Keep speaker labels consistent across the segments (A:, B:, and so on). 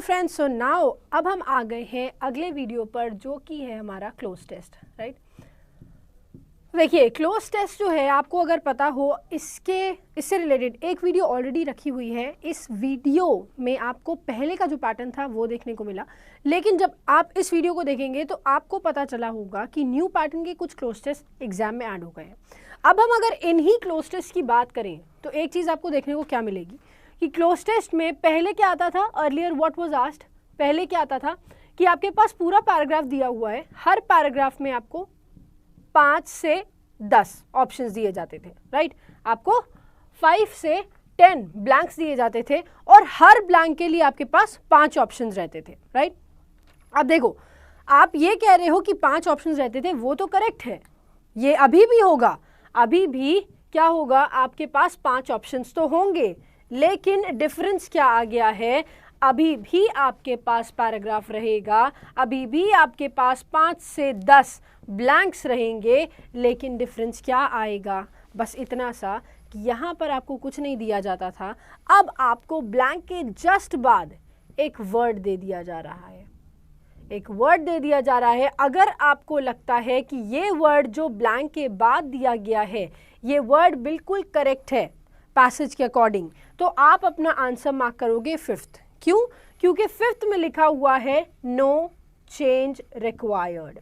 A: Friends, so now अब हम आ गए हैं अगले वीडियो पर, जो कि है हमारा क्लोज टेस्ट, राइट। देखिए, क्लोज टेस्ट जो है, आपको अगर पता हो, इससे रिलेटेड एक वीडियो ऑलरेडी रखी हुई है। इस वीडियो में आपको पहले का जो पैटर्न था वो देखने को मिला, लेकिन जब आप इस वीडियो को देखेंगे तो आपको पता चला होगा कि न्यू पैटर्न के कुछ क्लोज टेस्ट एग्जाम में ऐड हो गए हैं। अब हम अगर इन्हीं क्लोज टेस्ट की बात करें तो एक चीज़ आपको देखने को क्या मिलेगी कि क्लोज टेस्ट में पहले क्या आता था, अर्लियर व्हाट वाज आस्क्ड, पहले क्या आता था कि आपके पास पूरा पैराग्राफ दिया हुआ है, हर पैराग्राफ में आपको 5 से 10 ऑप्शंस दिए जाते थे, राइट। आपको 5 से 10 ब्लैंक्स दिए जाते थे और हर ब्लैंक के लिए आपके पास 5 ऑप्शंस रहते थे, राइट। अब देखो, आप ये कह रहे हो कि 5 ऑप्शंस रहते थे, वो तो करेक्ट है, ये अभी भी होगा, अभी भी क्या होगा, आपके पास 5 ऑप्शंस तो होंगे, लेकिन डिफरेंस क्या आ गया है, अभी भी आपके पास पैराग्राफ रहेगा, अभी भी आपके पास 5 से 10 ब्लैंक्स रहेंगे, लेकिन डिफरेंस क्या आएगा, बस इतना सा कि यहाँ पर आपको कुछ नहीं दिया जाता था, अब आपको ब्लैंक के जस्ट बाद एक वर्ड दे दिया जा रहा है, एक वर्ड दे दिया जा रहा है। अगर आपको लगता है कि ये वर्ड जो ब्लैंक के बाद दिया गया है, ये वर्ड बिल्कुल करेक्ट है पैसेज के अकॉर्डिंग, तो आप अपना आंसर मार्क करोगे 5th। क्यों? क्योंकि 5th में लिखा हुआ है no change required,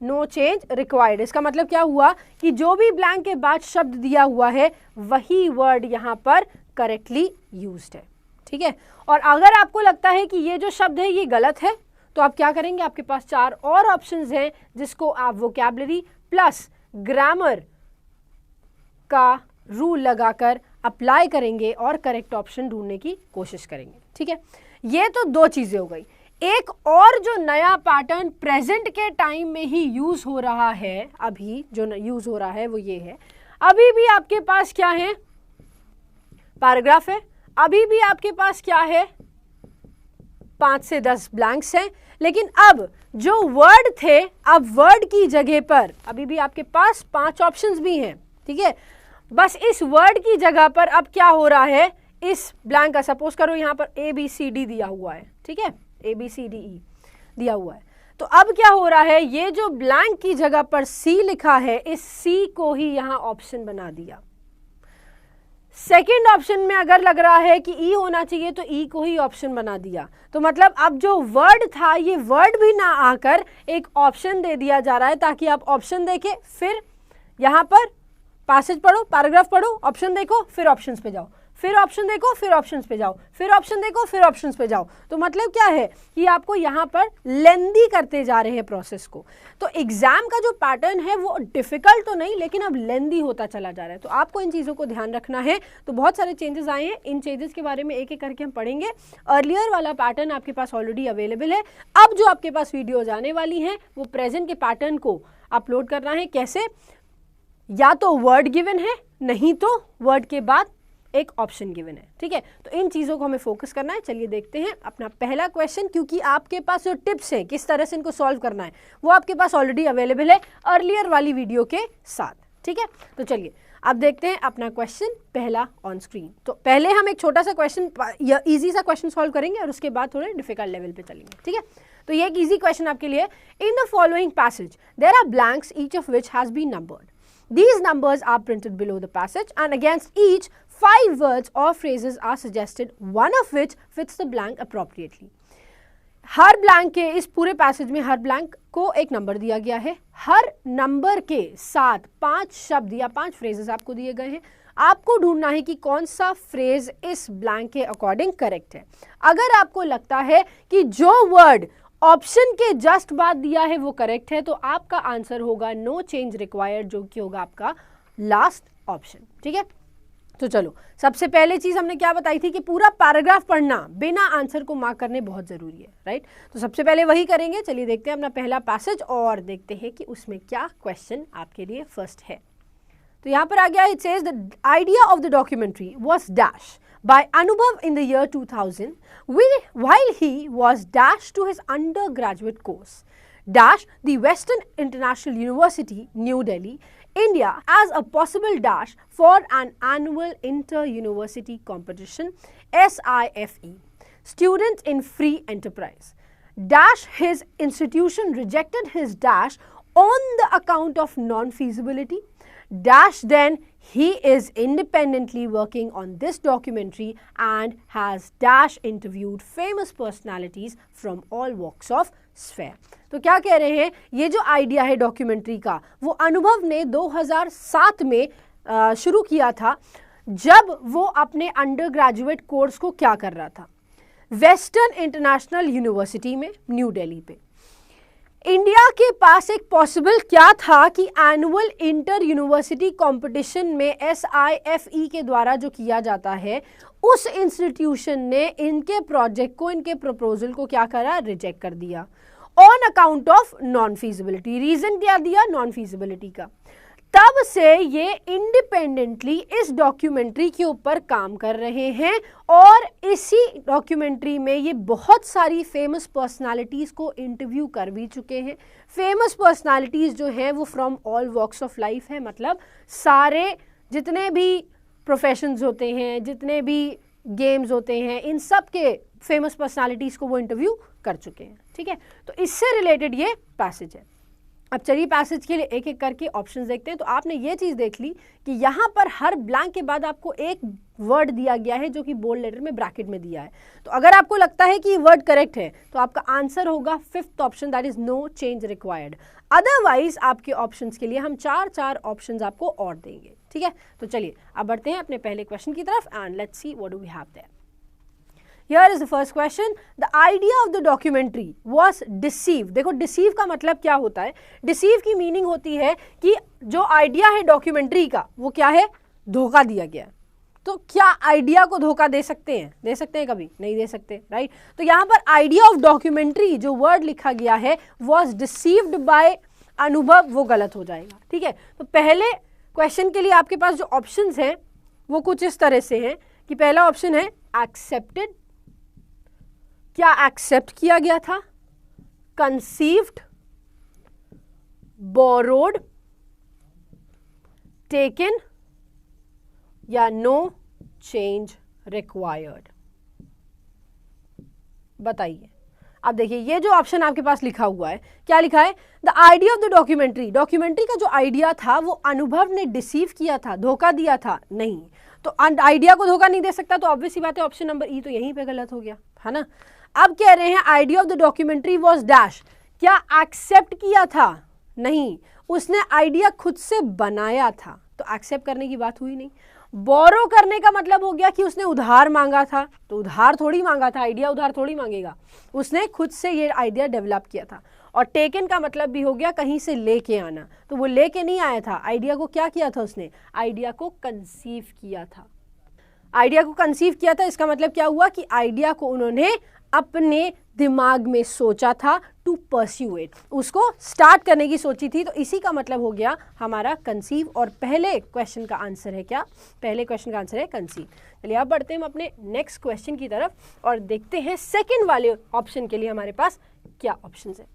A: no change required. इसका मतलब क्या हुआ कि जो भी ब्लैंक के बाद शब्द दिया हुआ है वही वर्ड यहाँ पर करेक्टली यूज्ड है, ठीक है। और अगर आपको लगता है कि ये जो शब्द है ये गलत है, तो आप क्या करेंगे, आपके पास 4 और ऑप्शंस हैं जिसको आप वोकैबुलरी प्लस ग्रामर का रूल लगाकर अप्लाई करेंगे और करेक्ट ऑप्शन ढूंढने की कोशिश करेंगे, ठीक है। ये तो 2 चीज़ें हो गई। एक और जो नया पैटर्न प्रेजेंट के टाइम में ही यूज हो रहा है, अभी जो यूज हो रहा है वो ये है, अभी भी आपके पास क्या है, पैराग्राफ है, अभी भी आपके पास क्या है, 5 से 10 ब्लैंक्स हैं, लेकिन अब जो वर्ड थे, अब वर्ड की जगह पर अभी भी आपके पास 5 ऑप्शंस भी हैं, ठीक है। बस इस वर्ड की जगह पर अब क्या हो रहा है, इस ब्लैंक का सपोज करो यहाँ पर ABCD दिया हुआ है, ठीक है, ABCDE दिया हुआ है, तो अब क्या हो रहा है, ये जो ब्लैंक की जगह पर C लिखा है, इस C को ही यहाँ ऑप्शन बना दिया। सेकेंड ऑप्शन में अगर लग रहा है कि E होना चाहिए तो E को ही ऑप्शन बना दिया। तो मतलब अब जो वर्ड था, ये वर्ड भी ना आकर एक ऑप्शन दे दिया जा रहा है, ताकि आप ऑप्शन देखें, फिर यहाँ पर पैसेज पढ़ो, पैराग्राफ पढ़ो, ऑप्शन देखो, फिर ऑप्शंस पे जाओ, फिर ऑप्शन देखो, फिर ऑप्शंस पे जाओ, फिर ऑप्शन देखो, फिर ऑप्शंस पे जाओ। तो मतलब क्या है कि आपको यहाँ पर लेंदी करते जा रहे हैं प्रोसेस को। तो एग्जाम का जो पैटर्न है वो डिफिकल्ट तो नहीं, लेकिन अब लेंदी होता चला जा रहा है। तो आपको इन चीज़ों को ध्यान रखना है। तो बहुत सारे चेंजेस आए हैं, इन चेंजेस के बारे में एक एक करके हम पढ़ेंगे। अर्लियर वाला पैटर्न आपके पास ऑलरेडी अवेलेबल है। अब जो आपके पास वीडियोज आने वाली हैं वो प्रेजेंट के पैटर्न को अपलोड करना है। कैसे? या तो वर्ड गिवन है, नहीं तो वर्ड के बाद एक ऑप्शन गिवन है, ठीक है। तो इन चीज़ों को हमें फोकस करना है। चलिए देखते हैं अपना पहला क्वेश्चन, क्योंकि आपके पास जो टिप्स हैं किस तरह से इनको सॉल्व करना है वो आपके पास ऑलरेडी अवेलेबल है अर्लियर वाली वीडियो के साथ, ठीक है। तो चलिए अब देखते हैं अपना क्वेश्चन पहला ऑन स्क्रीन। तो पहले हम एक छोटा सा क्वेश्चन या ईजी सा क्वेश्चन सॉल्व करेंगे और उसके बाद थोड़े डिफिकल्ट लेवल पे चलेंगे, ठीक है। तो ये एक ईजी क्वेश्चन आपके लिए। In the following passage there are blanks, each of which has been numbered. These numbers are printed below the passage, and against each 5 words or phrases are suggested, one of which fits the blank appropriately. Her blank के, इस पूरे passage में हर blank को एक number दिया गया है। हर number के साथ 5 शब्द या 5 फ्रेजेस आपको दिए गए हैं। आपको ढूंढना है कि कौन सा फ्रेज इस ब्लैंक के अकॉर्डिंग करेक्ट है। अगर आपको लगता है कि जो वर्ड ऑप्शन के जस्ट बाद दिया है वो करेक्ट है, तो आपका आंसर होगा नो चेंज रिक्वायर्ड, जो कि होगा आपका लास्ट ऑप्शन, ठीक है। तो चलो, सबसे पहले चीज हमने क्या बताई थी कि पूरा पैराग्राफ पढ़ना बिना आंसर को मार्क करने बहुत जरूरी है, राइट। तो सबसे पहले वही करेंगे। चलिए देखते हैं अपना पहला पैसेज और देखते हैं कि उसमें क्या क्वेश्चन आपके लिए फर्स्ट है। तो यहाँ पर आ गया, it says the idea of the documentary was dash by Anubhav in the year 2000 while he was dash to his undergraduate course dash the Western International University, New Delhi, India, as a possible dash for an annual inter-university competition, SIFE. students in free enterprise. Dash his institution rejected his dash on the account of non-feasibility. Dash then he is independently working on this documentary and has dash interviewed famous personalities from all walks of sphere. तो क्या कह रहे हैं, ये जो idea है documentary का वो अनुभव ने 2007 में शुरू किया था, जब वो अपने अंडर ग्रेजुएट कोर्स को क्या कर रहा था, वेस्टर्न इंटरनेशनल यूनिवर्सिटी में न्यू दिल्ली पे। इंडिया के पास एक पॉसिबल क्या था कि एनुअल इंटर यूनिवर्सिटी कंपटीशन में SIFE के द्वारा जो किया जाता है, उस इंस्टीट्यूशन ने इनके प्रोजेक्ट को, इनके प्रपोजल को क्या करा, रिजेक्ट कर दिया on account of non feasibility. Reason क्या दिया, नॉन फीजिबिलिटी का। तब से ये इंडिपेंडेंटली इस डॉक्यूमेंट्री के ऊपर काम कर रहे हैं और इसी डॉक्यूमेंट्री में ये बहुत सारी फेमस पर्सनालिटीज़ को इंटरव्यू कर भी चुके हैं। फेमस पर्सनालिटीज़ जो हैं वो from all walks of life है, मतलब सारे जितने भी प्रोफेशंस होते हैं, जितने भी गेम्स होते हैं, इन सब के फेमस पर्सनालिटीज़ को वो इंटरव्यू कर चुके हैं। ठीक है, तो इससे रिलेटेड ये पैसेज है। अब चलिए पैसेज के लिए एक एक करके ऑप्शंस देखते हैं। तो आपने ये चीज़ देख ली कि यहाँ पर हर ब्लैंक के बाद आपको एक वर्ड दिया गया है जो कि बोल्ड लेटर में ब्रैकेट में दिया है। तो अगर आपको लगता है कि वर्ड करेक्ट है तो आपका आंसर होगा fifth option, that is no change required. Otherwise आपके ऑप्शंस के लिए हम चार ऑप्शंस आपको और देंगे। ठीक है, तो चलिए अब बढ़ते हैं अपने पहले क्वेश्चन की तरफ and let's see what do we have there. Here is the first question. The idea of the documentary was deceive. देखो deceive का मतलब क्या होता है, deceive की मीनिंग होती है कि जो आइडिया है डॉक्यूमेंट्री का वो क्या है, धोखा दिया गया। तो क्या आइडिया को धोखा दे सकते हैं, दे सकते हैं, कभी नहीं दे सकते, राइट। तो यहाँ पर आइडिया ऑफ डॉक्यूमेंट्री जो वर्ड लिखा गया है was deceived by अनुभव, वो गलत हो जाएगा। ठीक है, तो पहले क्वेश्चन के लिए आपके पास जो ऑप्शंस हैं वो कुछ इस तरह से हैं कि पहला ऑप्शन है एक्सेप्टेड, क्या एक्सेप्ट किया गया था, कंसीव्ड, बोरोड, टेकन या नो चेंज रिक्वायर्ड। बताइए। अब देखिए ये जो ऑप्शन आपके पास लिखा हुआ है, क्या लिखा है, the idea of the documentary, documentary का जो आइडिया था वो अनुभव ने डिसीव किया था, धोखा दिया था, नहीं। तो आइडिया को धोखा नहीं दे सकता, तो ऑब्वियस सी बात है ऑप्शन नंबर ई तो यहीं पे गलत हो गया, है ना। अब कह रहे हैं idea of the documentary was dash, क्या एक्सेप्ट किया था, नहीं, उसने आइडिया खुद से बनाया था, तो एक्सेप्ट करने की बात हुई नहीं। बोरो करने का मतलब हो गया कि उसने उधार मांगा था, तो उधार थोड़ी मांगा था, आइडिया उधार थोड़ी मांगेगा, उसने खुद से ये आइडिया डेवलप किया था। और टेकन का मतलब भी हो गया कहीं से लेके आना, तो वो लेके नहीं आया था, आइडिया को क्या किया था उसने, आइडिया को कंसीव किया था। आइडिया को कंसीव किया था, इसका मतलब क्या हुआ कि आइडिया को उन्होंने अपने दिमाग में सोचा था, टू परस्यू इट, उसको स्टार्ट करने की सोची थी, तो इसी का मतलब हो गया हमारा कंसीव। और पहले क्वेश्चन का आंसर है क्या, पहले क्वेश्चन का आंसर है कंसीव। चलिए अब बढ़ते हैं हम अपने नेक्स्ट क्वेश्चन की तरफ और देखते हैं सेकंड वाले ऑप्शन के लिए हमारे पास क्या ऑप्शन है।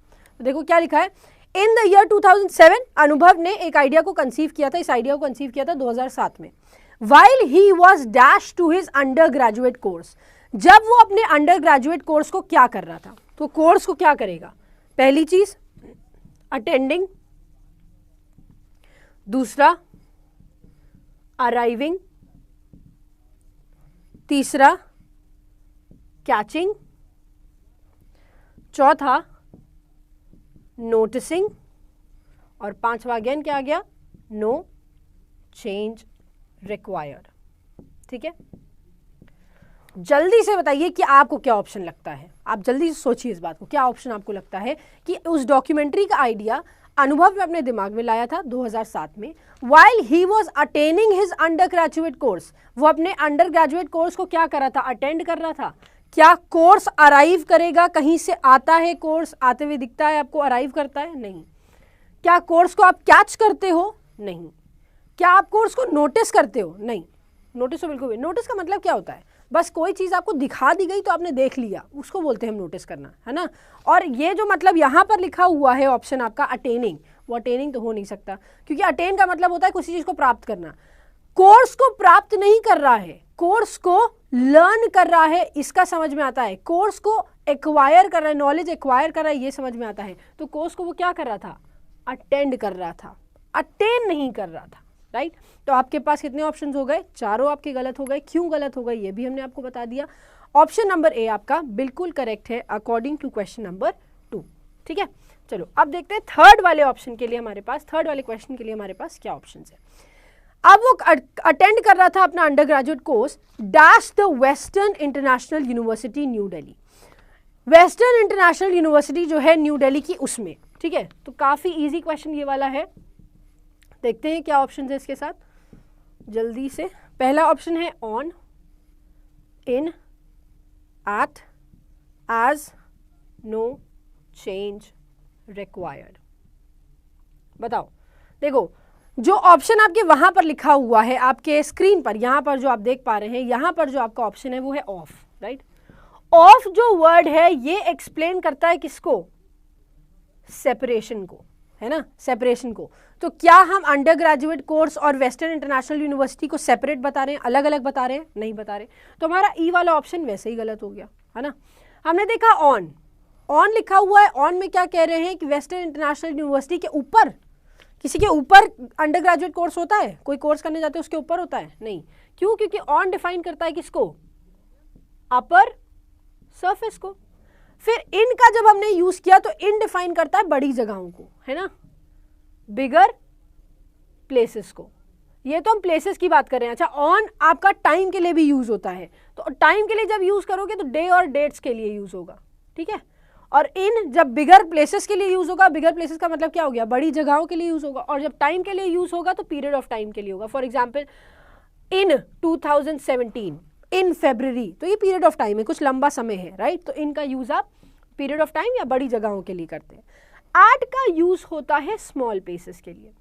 A: तो देखो क्या लिखा है, इन द ईयर 2007 अनुभव ने एक आइडिया को कंसीव किया था, इस आइडिया को कंसीव किया था 2007 में, while he was dash to his undergraduate course, जब वो अपने अंडर ग्रेजुएट कोर्स को क्या कर रहा था, तो कोर्स को क्या करेगा, पहली चीज अटेंडिंग, दूसरा अराइविंग, तीसरा कैचिंग, चौथा नोटिसिंग और पांचवा अगेन क्या आ गया, नो चेंज रिक्वायर्ड। ठीक है, जल्दी से बताइए कि आपको क्या ऑप्शन लगता है, आप जल्दी से सोचिए इस बात को, क्या ऑप्शन आपको लगता है कि उस डॉक्यूमेंट्री का आइडिया अनुभव ने अपने दिमाग में लाया था 2007 में, while he was attaining his undergraduate course, वो अपने अंडर ग्रेजुएट कोर्स को क्या कर रहा था, अटेंड कर रहा था। क्या कोर्स अराइव करेगा, कहीं से आता है, कोर्स आते हुए दिखता है आपको, अराइव करता है, नहीं। क्या कोर्स को आप कैच करते हो, नहीं। क्या आप कोर्स को नोटिस करते हो, नहीं। नोटिस तो बिल्कुल भी, नोटिस का मतलब क्या होता है, बस कोई चीज़ आपको दिखा दी गई तो आपने देख लिया, उसको बोलते हैं हम नोटिस करना, है ना। और ये जो मतलब यहाँ पर लिखा हुआ है ऑप्शन आपका अटेनिंग, वो अटेनिंग तो हो नहीं सकता, क्योंकि अटेन का मतलब होता है किसी चीज़ को प्राप्त करना। कोर्स को प्राप्त नहीं कर रहा है, कोर्स को लर्न कर रहा है, इसका समझ में आता है। कोर्स को एक्वायर कर रहा है, नॉलेज एक्वायर कर रहा है, ये समझ में आता है। तो कोर्स को वो क्या कर रहा था? अटेंड कर रहा था, अटेन नहीं कर रहा था, राइट। तो आपके पास कितने ऑप्शंस हो गए? चारों आपके गलत हो गए। क्यों गलत हो गए ये भी हमने आपको बता दिया। ऑप्शन नंबर ए आपका बिल्कुल करेक्ट है अकॉर्डिंग टू क्वेश्चन नंबर 2। ठीक है, चलो अब देखते हैं थर्ड वाले ऑप्शन के लिए हमारे पास, थर्ड वाले क्वेश्चन के लिए हमारे पास क्या ऑप्शंस है। अब वो अटेंड कर रहा था अपना under graduate course dash the western international university new Delhi. Western international university जो है न्यू दिल्ली की, उसमें। ठीक है, तो काफी इजी क्वेश्चन ये वाला है। देखते हैं क्या ऑप्शन है इसके साथ जल्दी से। पहला ऑप्शन है on, in, at, as, no change required. बताओ, देखो जो ऑप्शन आपके वहां पर लिखा हुआ है आपके स्क्रीन पर, यहां पर जो आप देख पा रहे हैं, यहां पर जो आपका ऑप्शन है वो है ऑफ, राइट। ऑफ जो वर्ड है ये एक्सप्लेन करता है किसको? सेपरेशन को, है ना, सेपरेशन को। तो क्या हम अंडर ग्रेजुएट कोर्स और वेस्टर्न इंटरनेशनल यूनिवर्सिटी को सेपरेट बता रहे हैं, अलग अलग बता रहे हैं? नहीं बता रहे। तो हमारा ई वाला ऑप्शन वैसे ही गलत हो गया, है ना। हमने देखा ऑन, ऑन लिखा हुआ है, ऑन में क्या कह रहे हैं कि वेस्टर्न इंटरनेशनल यूनिवर्सिटी के ऊपर, किसी के ऊपर अंडर ग्रेजुएट कोर्स होता है? कोई कोर्स करने जाते हैं उसके ऊपर होता है? नहीं। क्यों? क्योंकि ऑन डिफाइन करता है किसको? अपर सरफेस को। फिर इन का जब हमने यूज किया तो इन डिफाइन करता है बड़ी जगहों को, है ना, बिगर प्लेसेस को। ये तो हम प्लेसेस की बात कर रहे हैं। अच्छा, ऑन आपका टाइम के लिए भी यूज होता है, तो टाइम के लिए जब यूज करोगे तो डे और डेट्स के लिए यूज होगा, ठीक है। और इन जब बिगर प्लेसेस के लिए यूज होगा, बिगर प्लेसेस का मतलब क्या हो गया? बड़ी जगहों के लिए यूज होगा। और जब टाइम के लिए यूज होगा तो पीरियड ऑफ टाइम के लिए होगा। For example in 2017 in February, तो ये पीरियड ऑफ टाइम है, कुछ लंबा समय है, राइट। तो इनका यूज आप पीरियड ऑफ टाइम या बड़ी जगहों के लिए करते हैं। एट का यूज होता है स्मॉल प्लेसेस के लिए।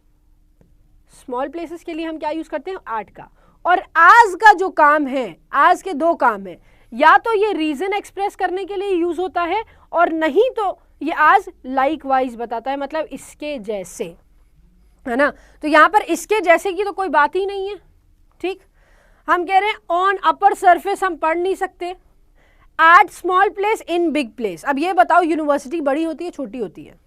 A: स्मॉल प्लेसेस के लिए हम क्या यूज करते हैं? एट का। और एज का जो काम है, एज के दो काम है, या तो ये रीजन एक्सप्रेस करने के लिए यूज होता है, और नहीं तो ये आज लाइक वाइज बताता है, मतलब इसके जैसे, है ना। तो यहां पर इसके जैसे की तो कोई बात ही नहीं है, ठीक। हम कह रहे हैं ऑन अपर सरफेस हम पढ़ नहीं सकते, at small place in big place. अब ये बताओ यूनिवर्सिटी बड़ी होती है छोटी होती है?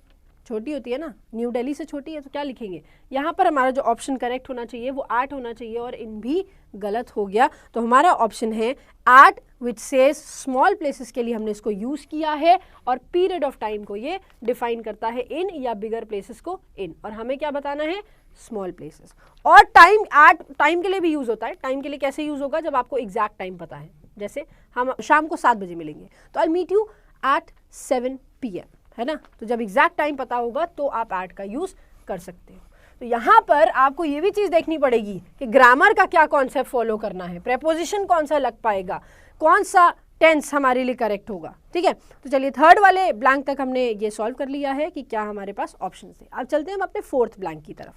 A: छोटी होती है ना, न्यू दिल्ली से छोटी है, तो क्या लिखेंगे यहाँ पर? हमारा जो ऑप्शन करेक्ट होना चाहिए वो एट होना चाहिए, और इन भी गलत हो गया। तो हमारा ऑप्शन है eight which says small places के लिए हमने इसको यूज किया है, और पीरियड ऑफ टाइम को ये डिफाइन करता है इन, या बिगर प्लेसेस को इन, और हमें क्या बताना है? Small places. और टाइम, एट टाइम के लिए भी यूज होता है। टाइम के लिए कैसे यूज होगा? जब आपको एग्जैक्ट टाइम पता है, जैसे हम शाम को 7 बजे मिलेंगे, तो I meet you at 7 PM, है ना। तो जब एग्जैक्ट टाइम पता होगा तो आप एट का यूज कर सकते हो। तो यहाँ पर आपको ये भी चीज देखनी पड़ेगी कि ग्रामर का क्या कॉन्सेप्ट फॉलो करना है, प्रेपोजिशन कौन सा लग पाएगा, कौन सा टेंस हमारे लिए करेक्ट होगा, ठीक है। तो चलिए थर्ड वाले ब्लैंक तक हमने ये सॉल्व कर लिया है कि क्या हमारे पास ऑप्शन थे। अब चलते हैं हम अपने फोर्थ ब्लैंक की तरफ,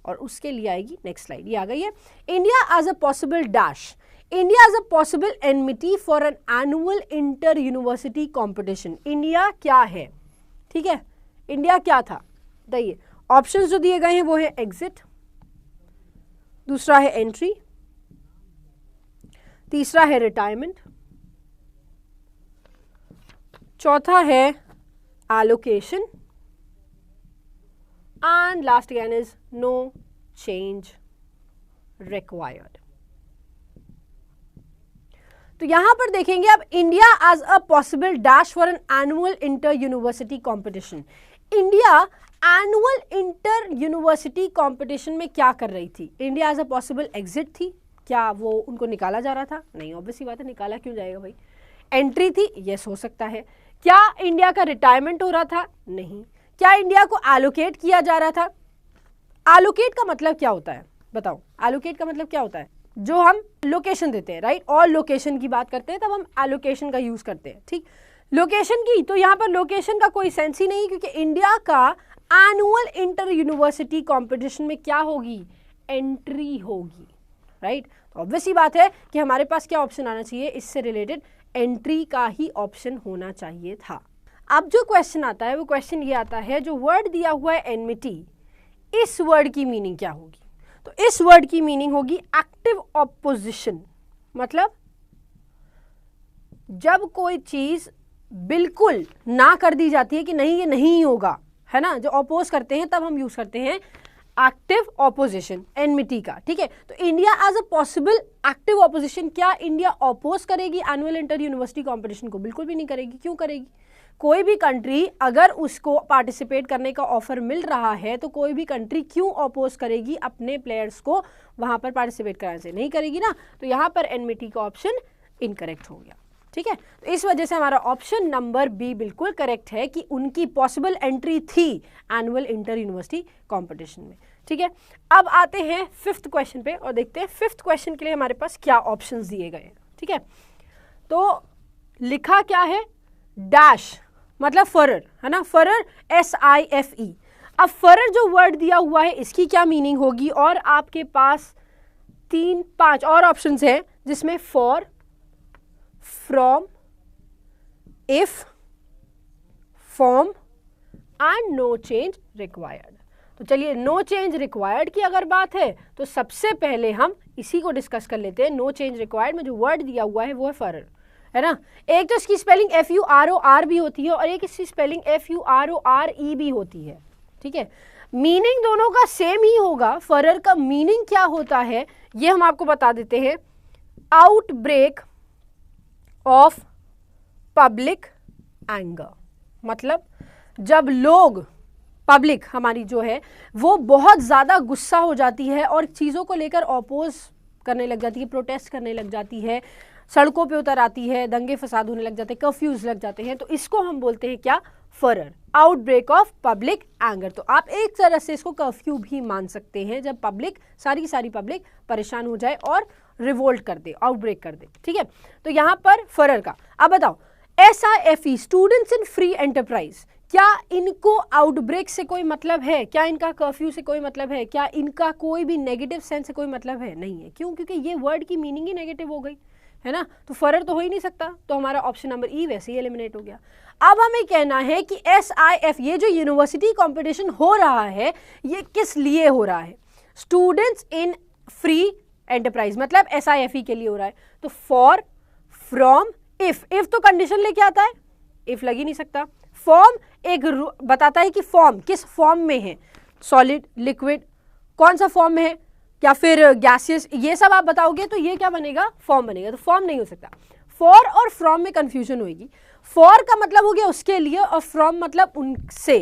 A: और उसके लिए आएगी नेक्स्ट स्लाइड। ये आ गई है। India as a possible dash, India as a possible enmity for an annual inter university competition. India क्या है, ठीक है, इंडिया क्या था बताइए। ऑप्शंस जो दिए गए हैं वो है एग्जिट, दूसरा है एंट्री, तीसरा है रिटायरमेंट, चौथा है allocation, and last again is no change required. तो यहां पर देखेंगे अब India as a possible dash for an annual inter university competition. India annual inter university competition में क्या कर रही थी? India as a possible exit थी, क्या वो उनको निकाला जा रहा था? नहीं, ऑब्वियसली बात है, निकाला क्यों जाएगा भाई। एंट्री थी, यस हो सकता है। क्या इंडिया का रिटायरमेंट हो रहा था? नहीं। क्या इंडिया को एलोकेट किया जा रहा था? एलोकेट का मतलब क्या होता है बताओ? एलोकेट का मतलब क्या होता है? जो हम लोकेशन देते हैं, राइट, और लोकेशन की बात करते हैं तब हम एलोकेशन का यूज करते हैं, ठीक। लोकेशन की, तो यहाँ पर लोकेशन का कोई सेंस ही नहीं, क्योंकि इंडिया का एनुअल इंटर यूनिवर्सिटी कॉम्पिटिशन में क्या होगी? एंट्री होगी, राइट। तो ऑब्वियसली बात है कि हमारे पास क्या ऑप्शन आना चाहिए इससे रिलेटेड? एंट्री का ही ऑप्शन होना चाहिए था। अब जो क्वेश्चन आता है वो क्वेश्चन ये आता है, जो वर्ड दिया हुआ है एनमिटी, इस वर्ड की मीनिंग क्या होगी? तो इस वर्ड की मीनिंग होगी एक्टिव ऑपोजिशन, मतलब जब कोई चीज बिल्कुल ना कर दी जाती है कि नहीं ये नहीं होगा, है ना, जो अपोज करते हैं तब हम यूज करते हैं एक्टिव ऑपोजिशन, एनमिटी का, ठीक है। तो India as a possible active opposition, क्या इंडिया अपोज करेगी एनुअल इंटर यूनिवर्सिटी कॉम्पिटिशन को? बिल्कुल भी नहीं करेगी। क्यों करेगी? कोई भी कंट्री अगर उसको पार्टिसिपेट करने का ऑफर मिल रहा है तो कोई भी कंट्री क्यों अपोज करेगी अपने प्लेयर्स को वहां पर पार्टिसिपेट कराने से? नहीं करेगी ना। तो यहां पर एनमिटी का ऑप्शन इनकरेक्ट हो गया, ठीक है। तो इस वजह से हमारा ऑप्शन नंबर बी बिल्कुल करेक्ट है कि उनकी पॉसिबल एंट्री थी एनुअल इंटर यूनिवर्सिटी कंपटीशन में, ठीक है। अब आते हैं फिफ्थ क्वेश्चन पे और देखते हैं फिफ्थ क्वेश्चन के लिए हमारे पास क्या ऑप्शंस दिए गए हैं, ठीक है। तो लिखा क्या है? डैश मतलब फरर, है ना, फरर, SIFE। अब फरर जो वर्ड दिया हुआ है इसकी क्या मीनिंग होगी? और आपके पास 3-5 और ऑप्शंस हैं जिसमें for, from, if, form and no change required. तो चलिए, नो चेंज रिक्वायर्ड की अगर बात है तो सबसे पहले हम इसी को डिस्कस कर लेते हैं। नो चेंज रिक्वायर्ड में जो वर्ड दिया हुआ है वो है फरर, है ना। एक तो इसकी स्पेलिंग FUROR भी होती है और एक इसकी स्पेलिंग FURORE भी होती है, ठीक है। मीनिंग दोनों का सेम ही होगा। फरर का मीनिंग क्या होता है ये हम आपको बता देते हैं। आउटब्रेक ऑफ पब्लिक एंगर, मतलब जब लोग, पब्लिक हमारी जो है वो बहुत ज़्यादा गुस्सा हो जाती है और चीज़ों को लेकर अपोज करने लग जाती है, प्रोटेस्ट करने लग जाती है, सड़कों पे उतर आती है, दंगे फसाद होने लग जाते हैं, कर्फ्यूज लग जाते हैं, तो इसको हम बोलते हैं क्या? फरर, आउटब्रेक ऑफ पब्लिक एंगर। तो आप एक तरह से इसको कर्फ्यू भी मान सकते हैं, जब पब्लिक, सारी पब्लिक परेशान हो जाए और रिवोल्ट कर दे, आउटब्रेक कर दे, ठीक है। तो यहाँ पर फरर का। अब बताओ, SIFE, students in free enterprise, क्या इनको आउटब्रेक से कोई मतलब है? क्या इनका कर्फ्यू से कोई मतलब है? क्या इनका कोई भी नेगेटिव सेंस से कोई मतलब है? नहीं है। क्यों? क्योंकि ये वर्ड की मीनिंग ही नेगेटिव हो गई, है ना। तो फरर तो हो ही नहीं सकता, तो हमारा ऑप्शन नंबर ई वैसे ही एलिमिनेट हो गया। अब हमें कहना है कि SIF, ये जो यूनिवर्सिटी कंपटीशन हो रहा है ये किस लिए हो रहा है? स्टूडेंट्स इन फ्री एंटरप्राइज, मतलब SIFE के लिए हो रहा है। तो फॉर, फ्रॉम, इफ तो कंडीशन लेके आता है, इफ लग ही नहीं सकता। फॉर्म एक बताता है कि फॉर्म किस फॉर्म में है, सॉलिड, लिक्विड, कौन सा फॉर्म में है, या फिर गैसियस, ये सब आप बताओगे तो ये क्या बनेगा? फॉर्म बनेगा। तो फॉर्म नहीं हो सकता। फॉर और फ्रॉम में कंफ्यूजन होगी। फॉर का मतलब हो गया उसके लिए और फ्रॉम मतलब उनसे,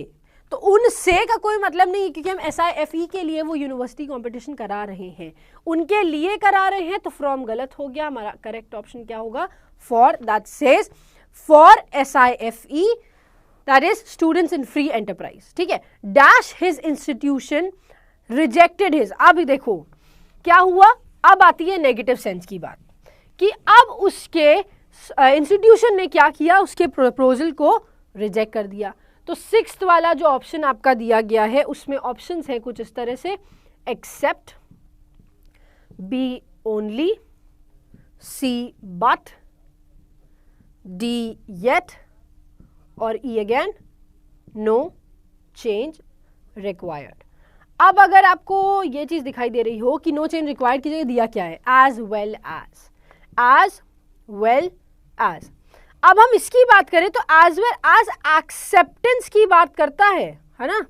A: तो उनसे का कोई मतलब नहीं है क्योंकि हम SIFE के लिए वो यूनिवर्सिटी कंपटीशन करा रहे हैं, उनके लिए करा रहे हैं, तो फ्रॉम गलत हो गया। हमारा करेक्ट ऑप्शन क्या होगा? For, that says for SIFE, that is students in free enterprise, ठीक है। Dash his institution rejected his. अब देखो क्या हुआ, अब आती है नेगेटिव सेंस की बात कि अब उसके इंस्टीट्यूशन ने क्या किया, उसके प्रपोजल को रिजेक्ट कर दिया। तो सिक्स्थ वाला जो ऑप्शन आपका दिया गया है उसमें ऑप्शंस है कुछ इस तरह से, except, B only, C but, D yet और E again no change required. अब अगर आपको ये चीज दिखाई दे रही हो कि नो चेंज रिक्वायर्ड की जगह दिया क्या है? As well as, as well as. अब हम इसकी बात करें तो एज वेल एज एक्सेप्टेंस की बात करता है ना,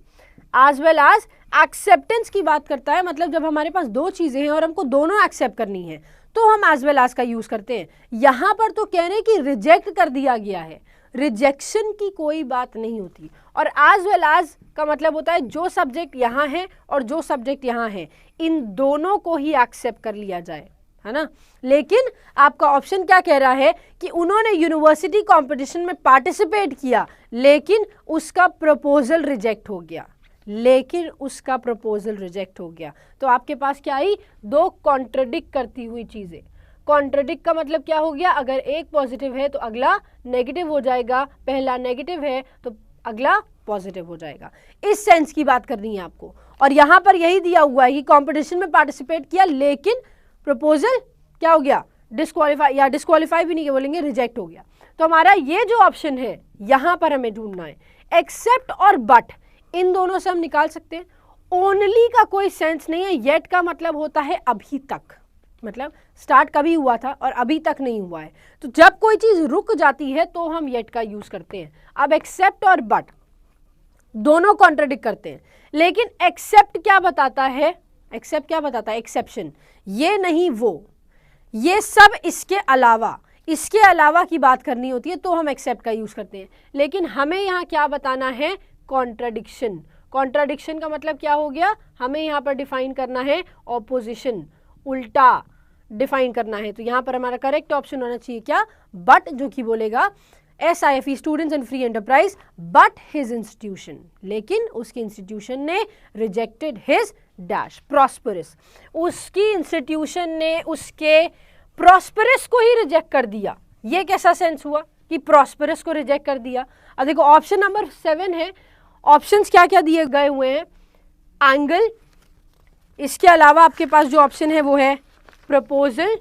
A: एज वेल एज एक्सेप्टेंस की बात करता है। मतलब जब हमारे पास दो चीजें हैं और हमको दोनों एक्सेप्ट करनी है तो हम एज वेल एज का यूज करते हैं। यहां पर तो कह रहे हैं कि रिजेक्ट कर दिया गया है, रिजेक्शन की कोई बात नहीं होती। और एज वेल एज का मतलब होता है जो सब्जेक्ट यहाँ है और जो सब्जेक्ट यहाँ है इन दोनों को ही एक्सेप्ट कर लिया जाए, है ना। लेकिन आपका ऑप्शन क्या कह रहा है कि उन्होंने यूनिवर्सिटी कंपटीशन में पार्टिसिपेट किया लेकिन उसका प्रपोजल रिजेक्ट हो गया, लेकिन उसका प्रपोजल रिजेक्ट हो गया। तो आपके पास क्या आई? दो कॉन्ट्रडिक्ट करती हुई चीजें। कॉन्ट्रडिक्ट का मतलब क्या हो गया? अगर एक पॉजिटिव है तो अगला नेगेटिव हो जाएगा, पहला नेगेटिव है तो अगला पॉजिटिव हो जाएगा। इस सेंस की बात करनी है आपको। और यहां पर यही दिया हुआ है कि कंपटीशन में पार्टिसिपेट किया लेकिन प्रपोजल क्या हो गया? डिस्क्वालीफाई, या डिस्क्वालीफाई भी नहीं बोलेंगे, रिजेक्ट हो गया। तो हमारा ये जो ऑप्शन है यहां पर हमें ढूंढना है। एक्सेप्ट और बट इन दोनों से हम निकाल सकते हैं। ओनली का कोई सेंस नहीं है, येट का मतलब होता है अभी तक, मतलब स्टार्ट कभी हुआ था और अभी तक नहीं हुआ है। तो जब कोई चीज रुक जाती है तो हम येट का यूज करते हैं। अब एक्सेप्ट और बट दोनों कॉन्ट्रडिक्ट करते हैं, लेकिन एक्सेप्ट क्या बताता है, एक्सेप्ट क्या बताता है, एक्सेप्शन, ये नहीं वो, ये सब इसके अलावा की बात करनी होती है तो हम एक्सेप्ट का यूज करते हैं। लेकिन हमें यहाँ क्या बताना है, कॉन्ट्रडिक्शन। कॉन्ट्रडिक्शन का मतलब क्या हो गया, हमें यहाँ पर डिफाइन करना है ऑपोजिशन, उल्टा डिफाइन करना है। तो यहाँ पर हमारा करेक्ट ऑप्शन होना चाहिए क्या, बट, जो कि बोलेगा SIFE students and free enterprise but his institution, लेकिन उसकी इंस्टीट्यूशन ने रिजेक्टेड हिज डैश प्रॉस्परस, उसकी इंस्टीट्यूशन ने उसके प्रॉस्परस को ही रिजेक्ट कर दिया। ये कैसा सेंस हुआ कि प्रॉस्परस को रिजेक्ट कर दिया। अब देखो ऑप्शन नंबर 7 है, ऑप्शंस क्या क्या दिए गए हुए हैं, एंगल, इसके अलावा आपके पास जो ऑप्शन है वो है proposal,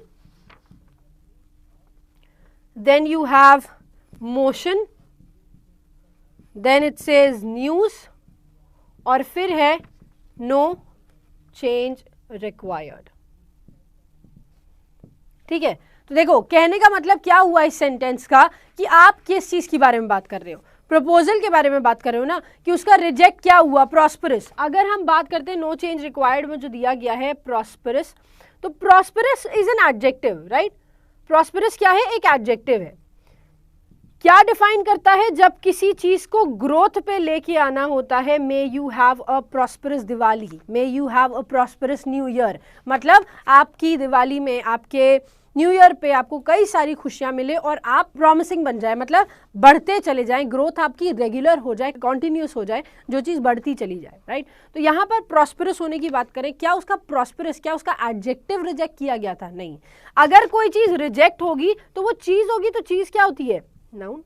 A: then you have motion, then it says news, और फिर है नो चेंज रिक्वायर्ड। ठीक है, तो देखो कहने का मतलब क्या हुआ इस सेंटेंस का, कि आप किस चीज के बारे में बात कर रहे हो, प्रपोजल के बारे में बात कर रहे हो ना, कि उसका रिजेक्ट क्या हुआ, प्रॉस्परस। अगर हम बात करते हैं नो चेंज रिक्वायर्ड में जो दिया गया है प्रॉस्परस, तो prosperous is an adjective, right. Prosperous क्या है, एक एडजेक्टिव है। क्या डिफाइन करता है, जब किसी चीज को ग्रोथ पे लेके आना होता है, may you have a prosperous Diwali, may you have a prosperous new year, मतलब आपकी दिवाली में, आपके न्यू ईयर पे आपको कई सारी खुशियां मिले और आप प्रॉमिसिंग बन जाए, मतलब बढ़ते चले जाएं, ग्रोथ आपकी रेगुलर हो जाए, कॉन्टिन्यूस हो जाए, जो चीज़ बढ़ती चली जाए, राइट। तो यहाँ पर प्रॉस्परस होने की बात करें, क्या उसका प्रॉस्परस, क्या उसका एडजेक्टिव रिजेक्ट किया गया था, नहीं। अगर कोई चीज़ रिजेक्ट होगी तो वो चीज़ होगी, तो चीज़ क्या होती है, नाउन,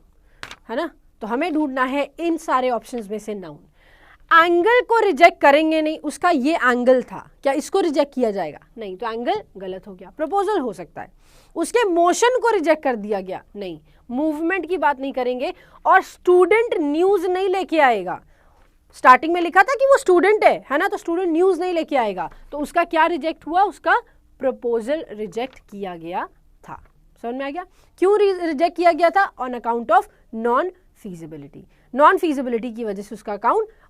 A: है ना। तो हमें ढूंढना है इन सारे ऑप्शंस में से नाउन। एंगल को रिजेक्ट करेंगे नहीं, उसका ये एंगल था, क्या इसको रिजेक्ट किया जाएगा, नहीं, तो एंगल गलत हो गया। प्रपोजल हो सकता है, उसके मोशन को रिजेक्ट कर दिया गया, नहीं, मूवमेंट की बात नहीं करेंगे। और स्टूडेंट न्यूज नहीं लेके आएगा, स्टार्टिंग में लिखा था कि वो स्टूडेंट है ना, तो स्टूडेंट न्यूज नहीं लेके आएगा, तो उसका क्या रिजेक्ट हुआ, उसका प्रपोजल रिजेक्ट किया गया था। समझ में आ गया, क्यों रिजेक्ट किया गया था, on account of non feasibility, non feasibility की वजह से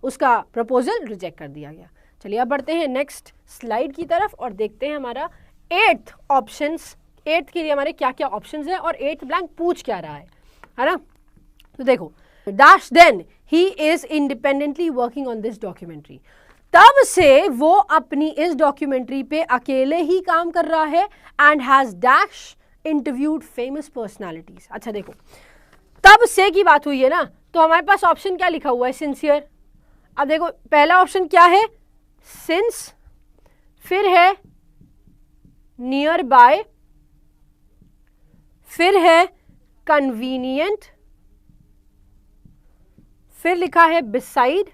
A: उसका प्रपोजल रिजेक्ट कर दिया गया। चलिए अब बढ़ते हैं नेक्स्ट स्लाइड की तरफ और देखते हैं हमारा 8th ऑप्शंस, 8th के लिए हमारे क्या क्या ऑप्शंस हैं और 8th ब्लैंक पूछ क्या रहा है ना। तो देखो, dash then he is independently working on this documentary, तब से वो अपनी इस डॉक्यूमेंट्री पे अकेले ही काम कर रहा है, and has dash interviewed famous personalities. अच्छा देखो, तब से की बात हुई है ना, तो हमारे पास ऑप्शन क्या लिखा हुआ है, सिंसियर। अब देखो पहला ऑप्शन क्या है, सिंस, फिर है नियर बाय, फिर है कन्वीनियंट, फिर लिखा है beside,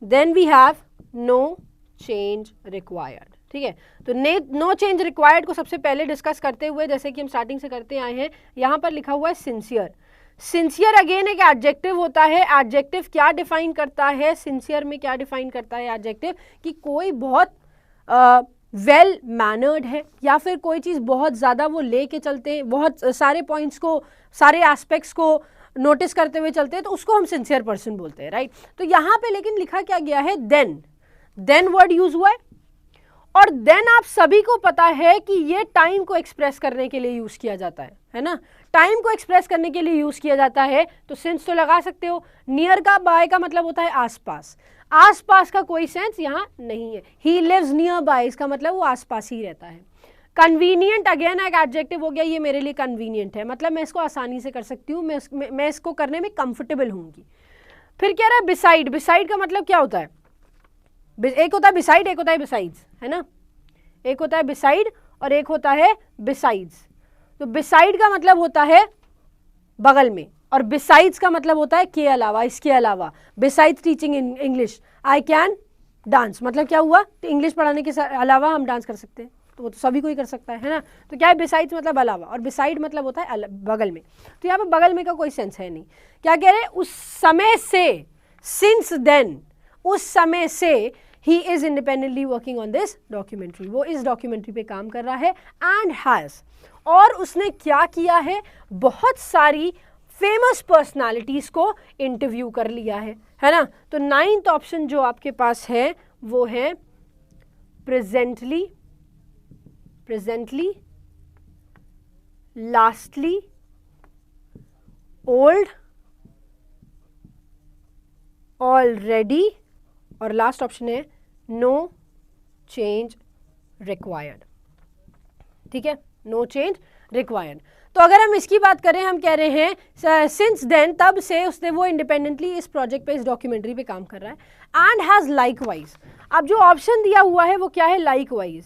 A: then we have no change required. ठीक है, तो नो चेंज रिक्वायर्ड को सबसे पहले डिस्कस करते हुए, जैसे कि हम स्टार्टिंग से करते आए हैं, यहां पर लिखा हुआ है सिंसियर। सिंसियर अगेन एक एडजेक्टिव होता है। एडजेक्टिव क्या डिफाइन करता है, सिंसियर में क्या डिफाइन करता है एडजेक्टिव, कि कोई बहुत वेल मैनर्ड है, या फिर कोई चीज़ बहुत ज़्यादा वो लेके चलते हैं, बहुत सारे पॉइंट्स को, सारे एस्पेक्ट्स को नोटिस करते हुए चलते हैं, तो उसको हम सिंसियर पर्सन बोलते हैं, राइट। तो यहाँ पे लेकिन लिखा क्या गया है, देन वर्ड यूज हुआ है, और देन आप सभी को पता है कि ये टाइम को एक्सप्रेस करने के लिए यूज किया जाता है ना, टाइम को एक्सप्रेस करने के लिए यूज किया जाता है, तो सिंस तो लगा सकते हो। नियर का बाय का मतलब होता है आसपास, आसपास का कोई सेंस यहाँ नहीं है। ही लिव्स नियर बाय, इसका मतलब वो आसपास ही रहता है। कन्वीनियंट अगेन एक एडजेक्टिव हो गया, ये मेरे लिए कन्वीनियंट है, मतलब मैं इसको आसानी से कर सकती हूँ, मैं इसको करने में कंफर्टेबल होंगी। फिर क्या रहा है, बिसाइड। बिसाइड का मतलब क्या होता है, एक होता है बिसाइड, एक होता है बिसाइड्स, है ना, एक होता है बिसाइड और एक होता है बिसाइड्स। तो बिसाइड का मतलब होता है बगल में, और बिसाइड्स का मतलब होता है के अलावा, इसके अलावा। Besides teaching in English I can dance, मतलब क्या हुआ, तो इंग्लिश पढ़ाने के अलावा हम डांस कर सकते हैं, तो वो तो सभी कोई कर सकता है ना। तो क्या है, बिसाइड्स मतलब अलावा, और बिसाइड मतलब होता है बगल में। तो यहाँ पे बगल में का कोई सेंस है नहीं। क्या कह रहे हैं, उस समय से, सिंस देन, उस समय से ही is independently working on this documentary, वो इस डॉक्यूमेंट्री पे काम कर रहा है एंड हैज़, और उसने क्या किया है, बहुत सारी फेमस पर्सनालिटीज को इंटरव्यू कर लिया है ना। तो 9th ऑप्शन जो आपके पास है वो है प्रेजेंटली, लास्टली, ओल्ड, ऑलरेडी, और लास्ट ऑप्शन है नो चेंज रिक्वायर्ड। ठीक है, नो चेंज रिक्वायर्ड। तो अगर हम इसकी बात करें, हम कह रहे हैं सिंस देन, तब से उसने वो इंडिपेंडेंटली इस प्रोजेक्ट पे, इस डॉक्यूमेंट्री पे काम कर रहा है एंड हैज लाइकवाइज। अब जो ऑप्शन दिया हुआ है वो क्या है, लाइकवाइज।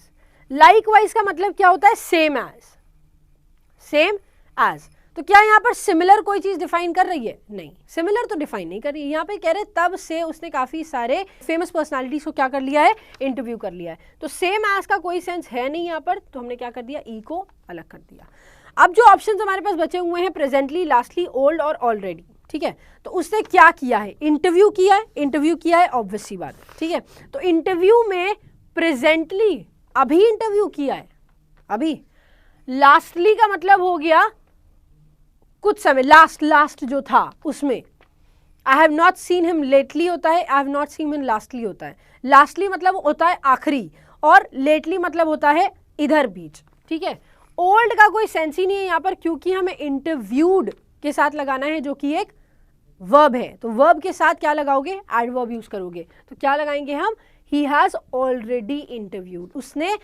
A: लाइकवाइज का मतलब क्या होता है, सेम एज, सेम एज। तो क्या यहाँ पर सिमिलर कोई चीज डिफाइन कर रही है, नहीं, सिमिलर तो डिफाइन नहीं कर रही है। यहाँ पे कह रहे तब से उसने काफी सारे फेमस पर्सनालिटीज को क्या कर लिया है, इंटरव्यू कर लिया है। तो सेम एज का कोई सेंस है नहीं यहाँ पर, तो हमने क्या कर दिया, ई को अलग कर दिया। अब जो ऑप्शंस हमारे पास बचे हुए हैं, प्रेजेंटली, लास्टली, ओल्ड और ऑलरेडी, ठीक है, तो उसने क्या किया है, इंटरव्यू किया है, इंटरव्यू किया है, ऑब्वियस सी बात, ठीक है। तो इंटरव्यू में प्रेजेंटली, अभी इंटरव्यू किया है, अभी। लास्टली का मतलब हो गया कुछ समय, लास्ट जो था उसमें। I have not seen him lately होता है, I have not seen him lastly होता है। लास्टली मतलब होता है आखिरी, और लेटली मतलब होता है इधर बीच, ठीक है। ओल्ड का कोई सेंस ही नहीं है यहाँ पर, क्योंकि हमें इंटरव्यूड के साथ लगाना है, जो कि एक वर्ब है। तो वर्ब के साथ क्या लगाओगे, एडवर्ब यूज करोगे। तो क्या लगाएंगे हम, ही हैज ऑलरेडी इंटरव्यूड, उसने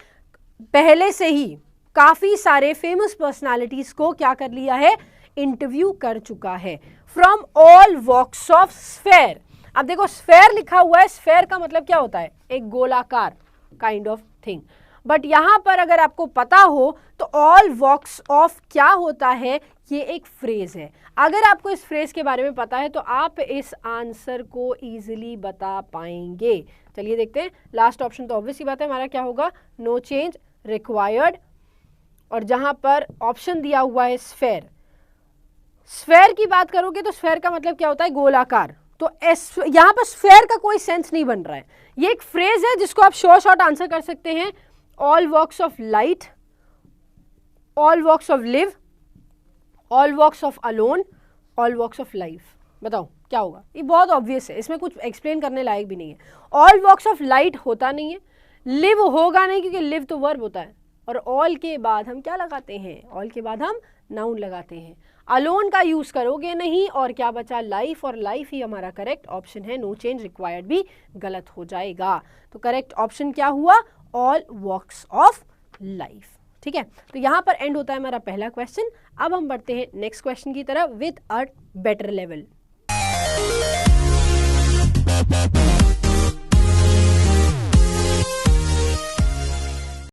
A: पहले से ही काफी सारे फेमस पर्सनालिटीज को क्या कर लिया है, इंटरव्यू कर चुका है। From all walks of sphere. अब देखो स्फेयर लिखा हुआ है, स्फेयर का मतलब क्या होता है, एक गोलाकार काइंड ऑफ थिंग। बट यहां पर अगर आपको पता हो तो ऑल वॉक्स ऑफ क्या होता है, ये एक फ्रेज है। अगर आपको इस फ्रेज के बारे में पता है तो आप इस आंसर को इजीली बता पाएंगे। चलिए देखते हैं। लास्ट ऑप्शन तो ऑब्वियस ही बात है हमारा क्या होगा, नो चेंज रिक्वायर्ड। और जहां पर ऑप्शन दिया हुआ है स्फेयर, स्फेयर की बात करोगे तो स्फेयर का मतलब क्या होता है, गोलाकार। तो यहां पर स्फेयर का कोई सेंस नहीं बन रहा है, ये एक फ्रेज है जिसको आप शॉर्ट आंसर कर सकते हैं। All walks of light, all walks of live, all walks of alone, all walks of life. बताओ क्या होगा, ये बहुत ऑब्वियस है, इसमें कुछ एक्सप्लेन करने लायक भी नहीं है। ऑल वॉक्स ऑफ लाइट होता नहीं है, लिव होगा नहीं क्योंकि लिव तो वर्ब होता है, और ऑल के बाद हम क्या लगाते हैं, ऑल के बाद हम नाउन लगाते हैं। अलोन का यूज करोगे नहीं, और क्या बचा, लाइफ, और लाइफ ही हमारा करेक्ट ऑप्शन है। नो चेंज रिक्वायर्ड भी गलत हो जाएगा। तो करेक्ट ऑप्शन क्या हुआ, ऑल वॉक्स ऑफ लाइफ। ठीक है, तो यहां पर एंड होता है हमारा पहला क्वेश्चन। अब हम बढ़ते हैं नेक्स्ट क्वेश्चन की तरफ विद अ बेटर लेवल।